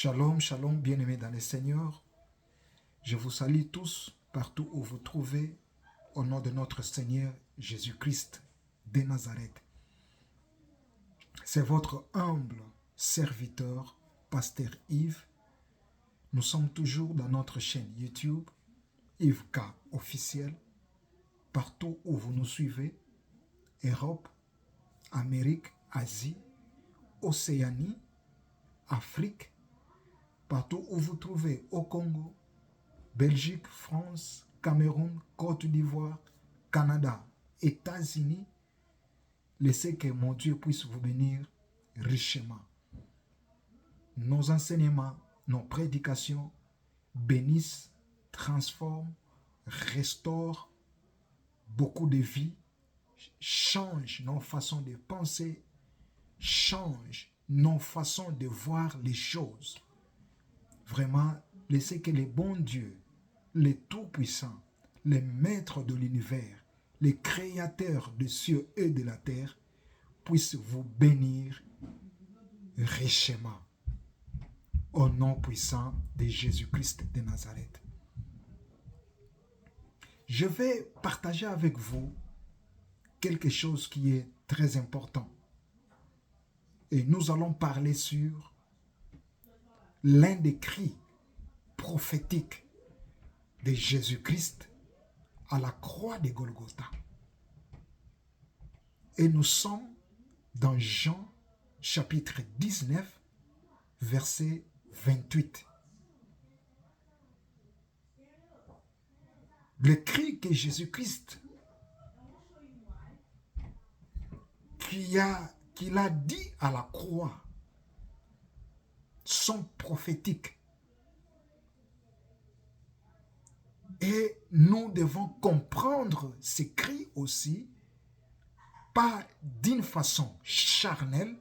Shalom, shalom, bien-aimés dans le Seigneur. Je vous salue tous, partout où vous trouvez, au nom de notre Seigneur Jésus-Christ de Nazareth. C'est votre humble serviteur, Pasteur Yves. Nous sommes toujours dans notre chaîne YouTube, Yves K officiel, partout où vous nous suivez, Europe, Amérique, Asie, Océanie, Afrique, partout où vous trouvez au Congo, Belgique, France, Cameroun, Côte d'Ivoire, Canada, États-Unis. Laissez que mon Dieu puisse vous bénir richement. Nos enseignements, nos prédications bénissent, transforment, restaurent beaucoup de vies, changent nos façons de penser, changent nos façons de voir les choses. Vraiment, laissez que le bon Dieu, le Tout-Puissant, le Maître de l'univers, le Créateur des cieux et de la terre, puisse vous bénir richement. Au nom puissant de Jésus-Christ de Nazareth. Je vais partager avec vous quelque chose qui est très important. Et nous allons parler sur l'un des cris prophétiques de Jésus-Christ à la croix de Golgotha. Et nous sommes dans Jean chapitre 19, verset 28. Le cri que Jésus-Christ qu'il a dit à la croix sont prophétiques. Et nous devons comprendre ces cris aussi, pas d'une façon charnelle,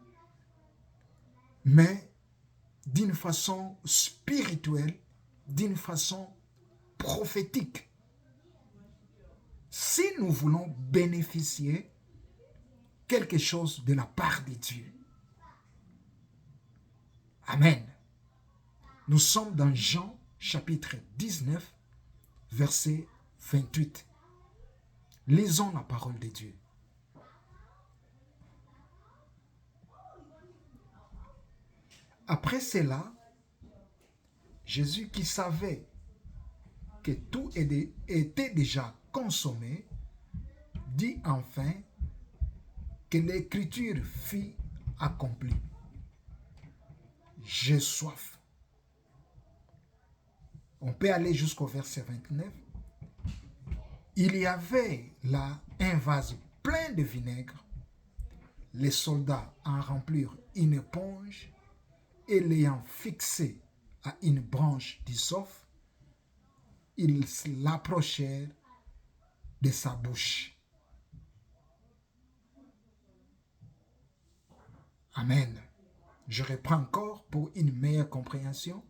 mais d'une façon spirituelle, d'une façon prophétique. Si nous voulons bénéficier quelque chose de la part de Dieu. Amen. Nous sommes dans Jean chapitre 19, verset 28. Lisons la parole de Dieu. Après cela, Jésus qui savait que tout était déjà consommé, dit enfin que l'écriture fut accomplie. J'ai soif. On peut aller jusqu'au verset 29. Il y avait là un vase plein de vinaigre. Les soldats en remplirent une éponge et l'ayant fixé à une branche d'hysope, ils l'approchèrent de sa bouche. Amen. Je reprends encore pour une meilleure compréhension.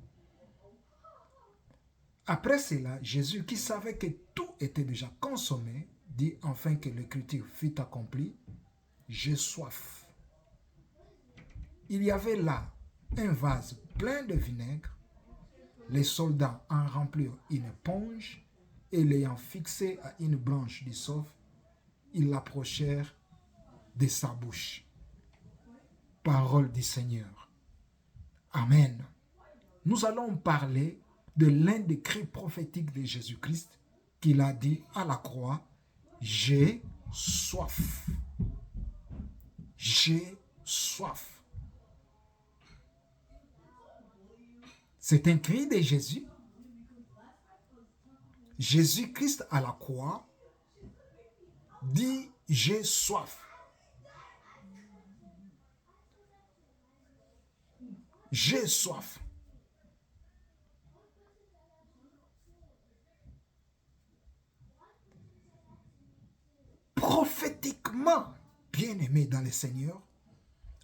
Après cela, Jésus, qui savait que tout était déjà consommé, dit enfin que l'écriture fut accomplie. J'ai soif. Il y avait là un vase plein de vinaigre. Les soldats en remplirent une éponge et l'ayant fixé à une branche d'hysope, ils l'approchèrent de sa bouche. Parole du Seigneur. Amen. Nous allons parler de l'un des cris prophétiques de Jésus-Christ qu'il a dit à la croix, j'ai soif. J'ai soif. C'est un cri de Jésus. Jésus-Christ à la croix dit, j'ai soif. J'ai soif. Prophétiquement, bien-aimé dans le Seigneur,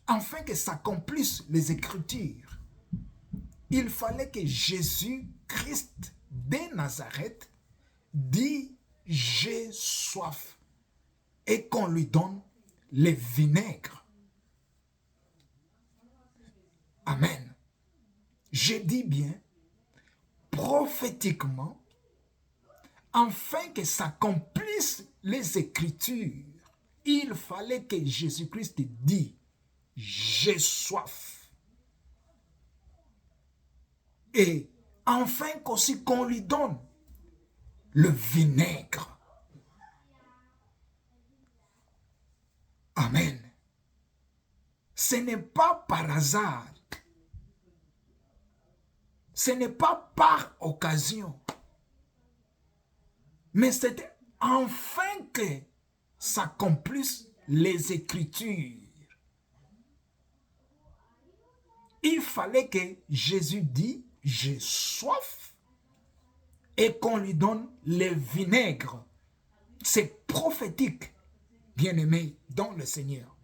afin que s'accomplissent les Écritures, il fallait que Jésus-Christ de Nazareth dit « j'ai soif » et qu'on lui donne le vinaigre. Amen. Je dis bien, prophétiquement, afin que s'accomplissent les Écritures, il fallait que Jésus-Christ dise, j'ai soif. Et enfin qu'aussi qu'on lui donne le vinaigre. Amen. Ce n'est pas par hasard. Ce n'est pas par occasion. Mais c'était enfin que s'accomplissent les Écritures. Il fallait que Jésus dise, j'ai soif, et qu'on lui donne le vinaigre. C'est prophétique, bien-aimé dans le Seigneur.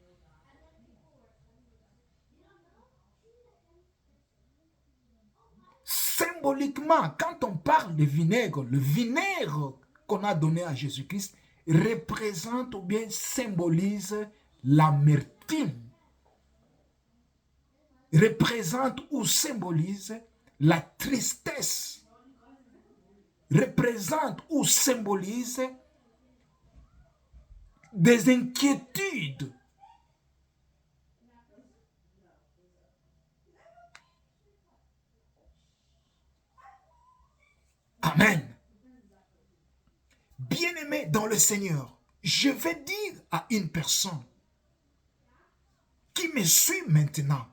Symboliquement, quand on parle de vinaigre, le vinaigre qu'on a donné à Jésus-Christ représente ou bien symbolise l'amertume, représente ou symbolise la tristesse, représente ou symbolise des inquiétudes. Amen. Bien-aimé dans le Seigneur, je vais dire à une personne qui me suit maintenant,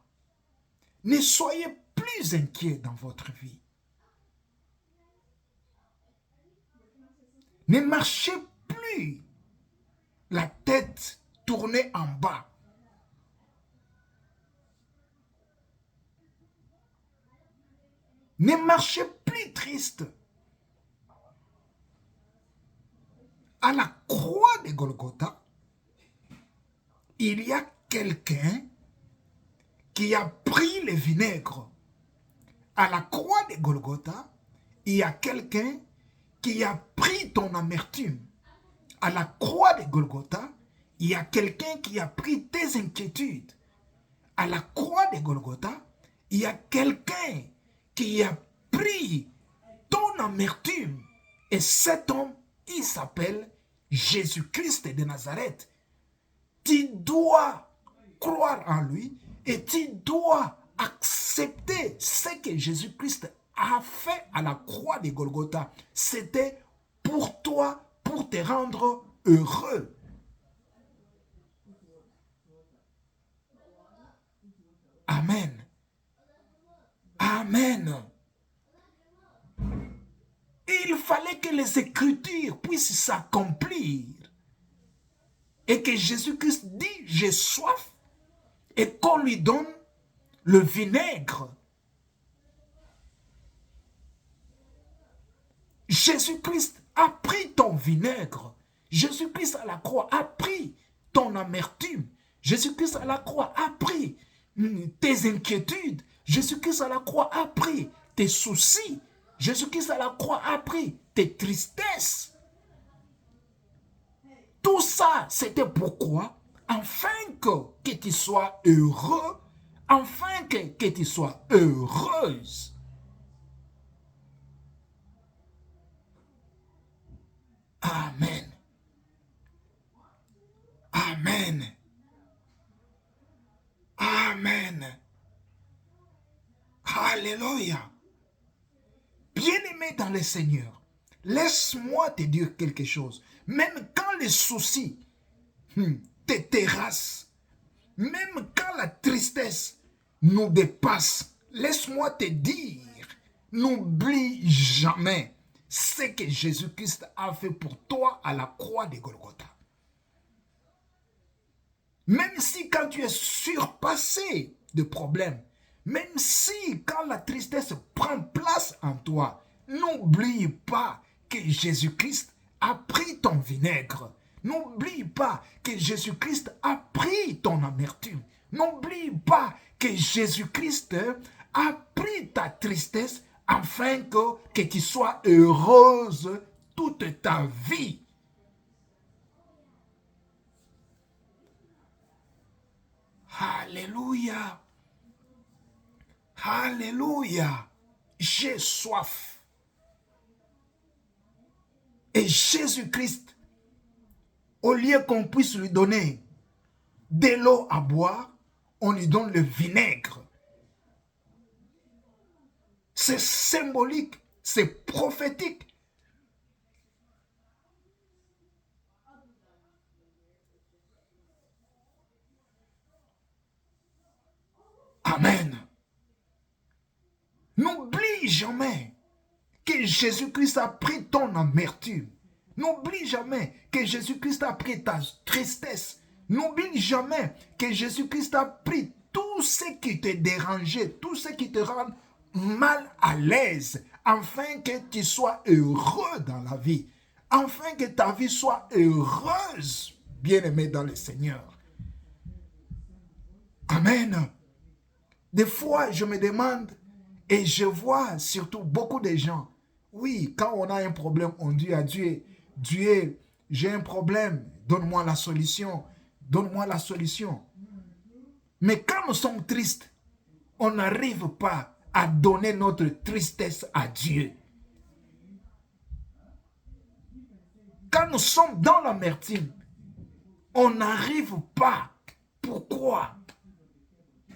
ne soyez plus inquiet dans votre vie. Ne marchez plus la tête tournée en bas. Ne marchez plus triste. À la croix de Golgotha, il y a quelqu'un qui a pris le vinaigre. À la croix de Golgotha, il y a quelqu'un qui a pris ton amertume. À la croix de Golgotha, il y a quelqu'un qui a pris tes inquiétudes. À la croix de Golgotha, il y a quelqu'un qui a pris ton amertume. Et cet homme, il s'appelle Jésus-Christ de Nazareth. Tu dois croire en lui et tu dois accepter ce que Jésus-Christ a fait à la croix de Golgotha. C'était pour toi, pour te rendre heureux. Amen. Amen. Il fallait que les Écritures puissent s'accomplir et que Jésus-Christ dit, j'ai soif, et qu'on lui donne le vinaigre. Jésus-Christ a pris ton vinaigre. Jésus-Christ à la croix a pris ton amertume. Jésus-Christ à la croix a pris tes inquiétudes. Jésus-Christ à la croix a pris tes soucis. Jésus-Christ à la croix a pris tes tristesses. Tout ça, c'était pourquoi? Afin que tu sois heureux, afin que tu sois heureuse. Amen. Amen. Amen. Alléluia. Bien-aimé dans le Seigneur, laisse-moi te dire quelque chose. Même quand les soucis te terrassent, même quand la tristesse nous dépasse, laisse-moi te dire, n'oublie jamais ce que Jésus-Christ a fait pour toi à la croix de Golgotha. Même si quand tu es surpassé de problèmes, même si quand la tristesse prend place en toi, n'oublie pas que Jésus-Christ a pris ton vinaigre. N'oublie pas que Jésus-Christ a pris ton amertume. N'oublie pas que Jésus-Christ a pris ta tristesse afin que tu sois heureuse toute ta vie. Alléluia. Alléluia. J'ai soif. Et Jésus-Christ, au lieu qu'on puisse lui donner de l'eau à boire, on lui donne le vinaigre. C'est symbolique, c'est prophétique. Amen. N'oublie jamais que Jésus-Christ a pris ton amertume. N'oublie jamais que Jésus-Christ a pris ta tristesse. N'oublie jamais que Jésus-Christ a pris tout ce qui te dérangeait, tout ce qui te rend mal à l'aise, afin que tu sois heureux dans la vie, afin que ta vie soit heureuse, bien-aimé dans le Seigneur. Amen. Des fois, je me demande, et je vois surtout beaucoup de gens, oui, quand on a un problème, on dit à Dieu, Dieu, j'ai un problème, donne-moi la solution, donne-moi la solution. Mais quand nous sommes tristes, on n'arrive pas à donner notre tristesse à Dieu. Quand nous sommes dans l'amertume, on n'arrive pas. Pourquoi?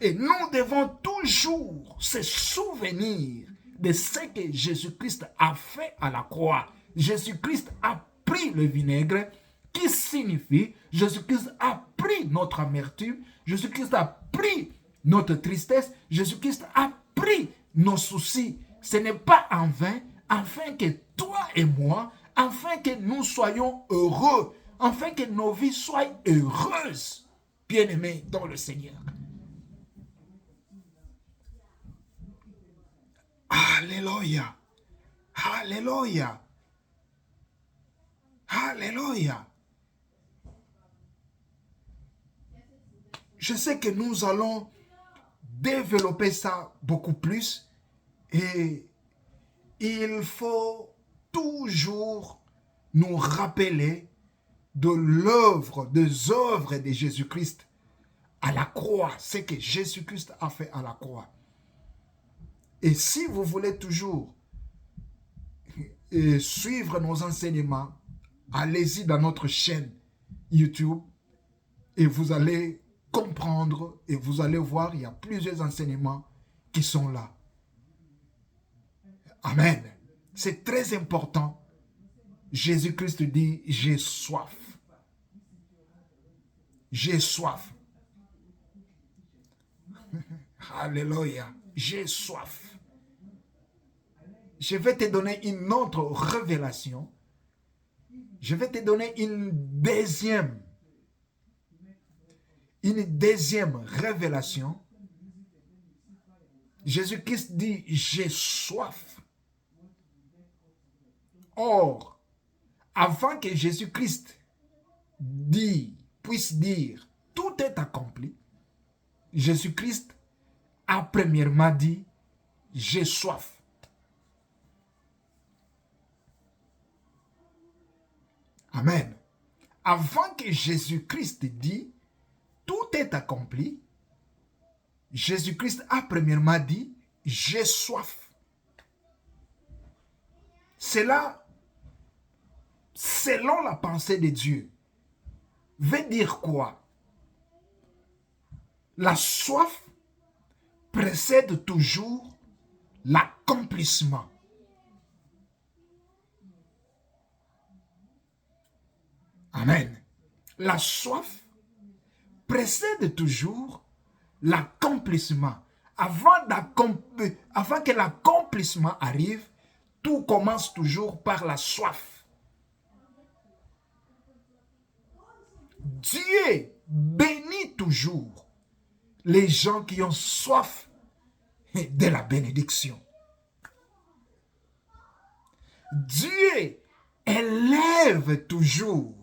Et nous devons toujours se souvenir de ce que Jésus-Christ a fait à la croix. Jésus-Christ a pris le vinaigre, qui signifie Jésus-Christ a pris notre amertume, Jésus-Christ a pris notre tristesse, Jésus-Christ a pris nos soucis. Ce n'est pas en vain, afin que toi et moi, afin que nous soyons heureux, afin que nos vies soient heureuses, bien-aimés dans le Seigneur. Alléluia. Alléluia. Alléluia. Je sais que nous allons développer ça beaucoup plus et il faut toujours nous rappeler de l'œuvre, des œuvres de Jésus-Christ à la croix, ce que Jésus-Christ a fait à la croix. Et si vous voulez toujours suivre nos enseignements, allez-y dans notre chaîne YouTube et vous allez comprendre et vous allez voir, il y a plusieurs enseignements qui sont là. Amen. C'est très important. Jésus-Christ dit, j'ai soif. J'ai soif. Alléluia. J'ai soif. Je vais te donner une autre révélation. Je vais te donner une deuxième révélation. Jésus-Christ dit, j'ai soif. Or, avant que Jésus-Christ puisse dire, tout est accompli, Jésus-Christ a premièrement dit, j'ai soif. Amen. Avant que Jésus-Christ dit, tout est accompli, Jésus-Christ a premièrement dit, j'ai soif. Cela, selon la pensée de Dieu, veut dire quoi? La soif précède toujours l'accomplissement. Amen. La soif précède toujours l'accomplissement. Avant que l'accomplissement arrive, tout commence toujours par la soif. Dieu bénit toujours les gens qui ont soif de la bénédiction. Dieu élève toujours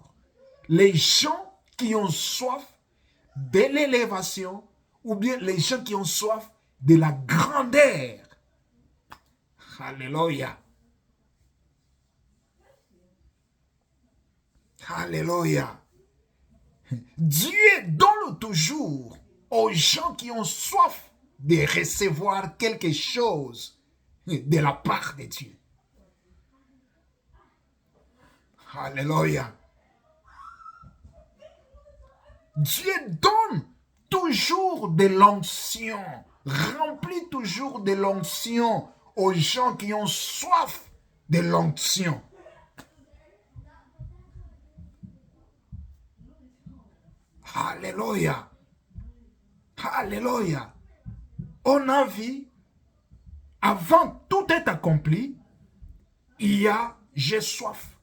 les gens qui ont soif de l'élévation ou bien les gens qui ont soif de la grandeur. Alléluia. Alléluia. Dieu donne toujours aux gens qui ont soif de recevoir quelque chose de la part de Dieu. Alléluia. Dieu donne toujours de l'onction, remplit toujours de l'onction aux gens qui ont soif de l'onction. Alléluia. Alléluia. On a vu, avant tout est accompli, il y a j'ai soif.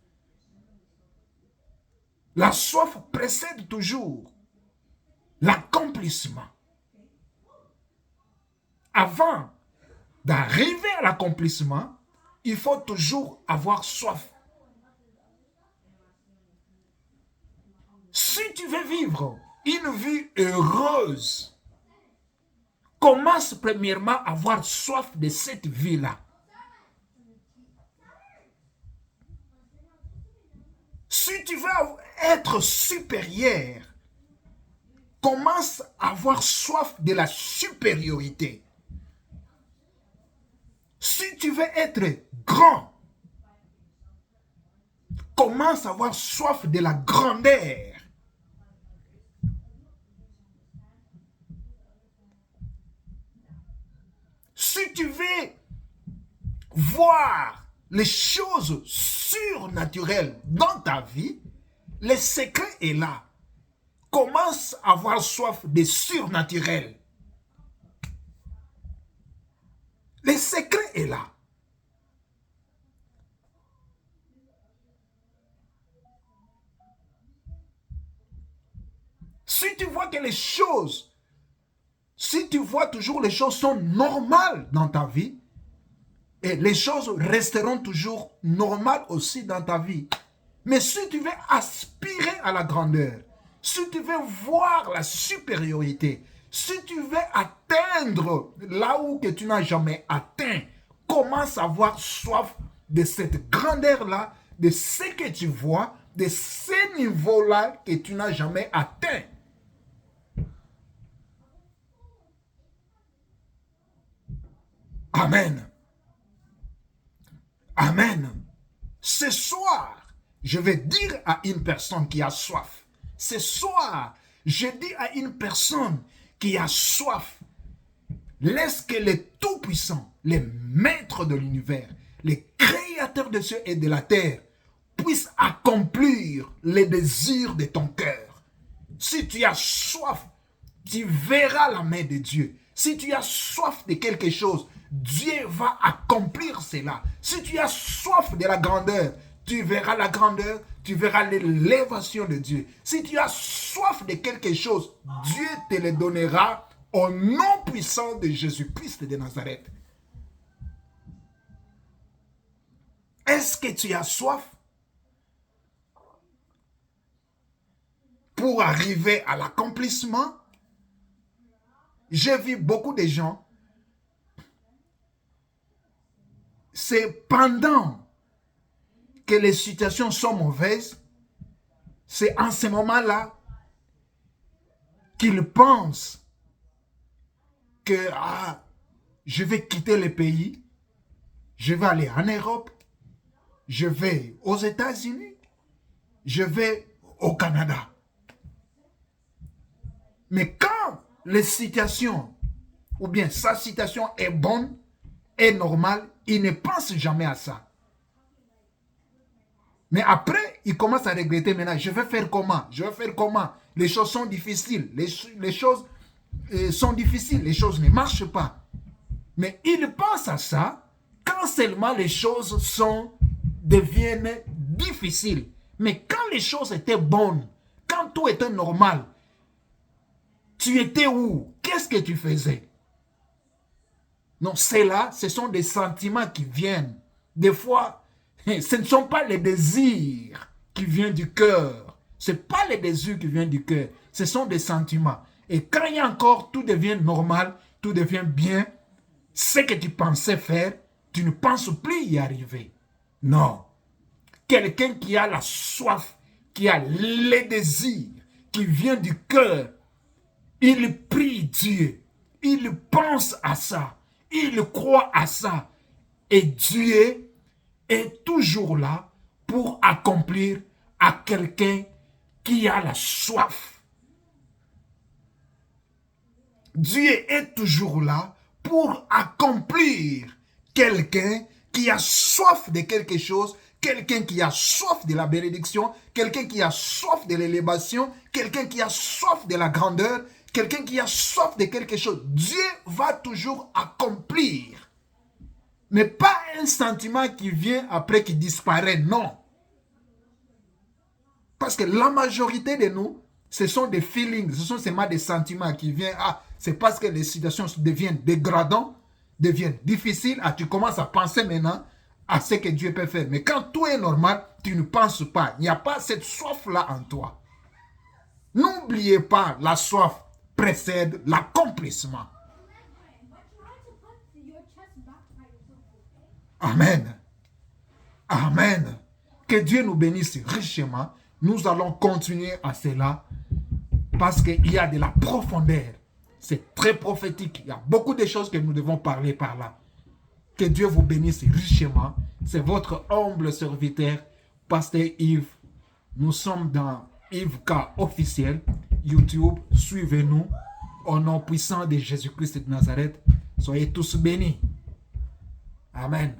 La soif précède toujours l'accomplissement. Avant d'arriver à l'accomplissement, il faut toujours avoir soif. Si tu veux vivre une vie heureuse, commence premièrement à avoir soif de cette vie-là. Si tu veux être supérieur, commence à avoir soif de la supériorité. Si tu veux être grand, commence à avoir soif de la grandeur. Si tu veux voir les choses surnaturelles dans ta vie, le secret est là. Commence à avoir soif de surnaturel. Le secret est là. Si tu vois que les choses, si tu vois toujours les choses sont normales dans ta vie, et les choses resteront toujours normales aussi dans ta vie. Mais si tu veux aspirer à la grandeur, si tu veux voir la supériorité, si tu veux atteindre là où que tu n'as jamais atteint, commence à avoir soif de cette grandeur-là, de ce que tu vois, de ce niveau-là que tu n'as jamais atteint. Amen. Amen. Ce soir, je vais dire à une personne qui a soif. Ce soir, je dis à une personne qui a soif. Laisse que le Tout-Puissant, le Maître de l'univers, le Créateur des cieux et de la terre, puisse accomplir les désirs de ton cœur. Si tu as soif, tu verras la main de Dieu. Si tu as soif de quelque chose, Dieu va accomplir cela. Si tu as soif de la grandeur, tu verras la grandeur, tu verras l'élévation de Dieu. Si tu as soif de quelque chose, Dieu te le donnera au nom puissant de Jésus-Christ de Nazareth. Est-ce que tu as soif pour arriver à l'accomplissement? J'ai vu beaucoup de gens, c'est pendant que les situations sont mauvaises, c'est en ce moment-là qu'ils pensent que je vais quitter le pays, je vais aller en Europe, je vais aux États-Unis, je vais au Canada. Mais quand les situations, ou bien sa situation est bonne, est normale, il ne pense jamais à ça. Mais après, il commence à regretter maintenant. Je vais faire comment? Je vais faire comment? Les choses sont difficiles. Les choses sont difficiles. Les choses ne marchent pas. Mais il pense à ça quand seulement les choses deviennent difficiles. Mais quand les choses étaient bonnes, quand tout était normal, tu étais où? Qu'est-ce que tu faisais? Non, c'est là, ce sont des sentiments qui viennent. Des fois, ce ne sont pas les désirs qui viennent du cœur. Ce n'est pas les désirs qui viennent du cœur. Ce sont des sentiments. Et quand il y a encore, tout devient normal, tout devient bien, ce que tu pensais faire, tu ne penses plus y arriver. Non. Quelqu'un qui a la soif, qui a les désirs, qui vient du cœur, il prie Dieu. il pense à ça, il croit à ça. Et Dieu est toujours là pour accomplir à quelqu'un qui a la soif. Dieu est toujours là pour accomplir quelqu'un qui a soif de quelque chose, quelqu'un qui a soif de la bénédiction, quelqu'un qui a soif de l'élévation, quelqu'un qui a soif de la grandeur, quelqu'un qui a soif de quelque chose. Dieu va toujours accomplir. Mais pas un sentiment qui vient après qui disparaît, non. Parce que la majorité de nous, ce sont des feelings, ce sont seulement des sentiments qui viennent. Ah, c'est parce que les situations deviennent dégradantes, deviennent difficiles. Ah, tu commences à penser maintenant à ce que Dieu peut faire. Mais quand tout est normal, tu ne penses pas. Il n'y a pas cette soif-là en toi. N'oubliez pas, la soif précède l'accomplissement. Amen. Amen. Que Dieu nous bénisse richement. Nous allons continuer à cela parce qu'il y a de la profondeur. C'est très prophétique. Il y a beaucoup de choses que nous devons parler par là. Que Dieu vous bénisse richement. C'est votre humble serviteur, Pasteur Yves. Nous sommes dans Yves K officiel, YouTube. Suivez-nous. Au nom puissant de Jésus-Christ de Nazareth. Soyez tous bénis. Amen.